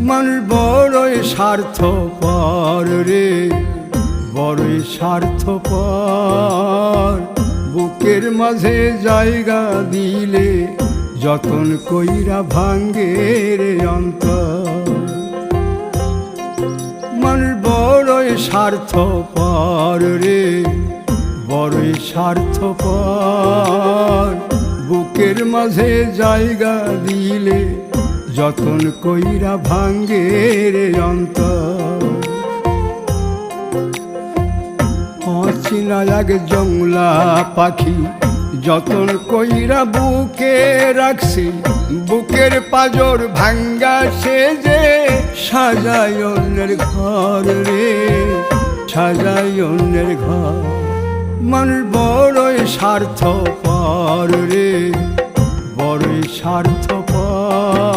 মানুষ বড়ই স্বার্থপর রে, বড়ই স্বার্থপর। বুকের মাঝে জায়গা দিলে যতন কইরা ভাঙ্গে রে অন্তর। মানুষ বড়ই স্বার্থপর রে, বড়ই স্বার্থপর। বুকের মাঝে জায়গা দিলে যতন কইরা ভাঙ্গে রে অন্তর। অচিনা এক জংলা পাখি যতন কইরা বুকে রাখছি, বুকের পাজর ভাঙ্গা সে যে সাজায় অন্যের ঘর রে, সাজায় অন্যের ঘর। মানুষ বড়ই স্বার্থপর রে, বড়ই স্বার্থপর।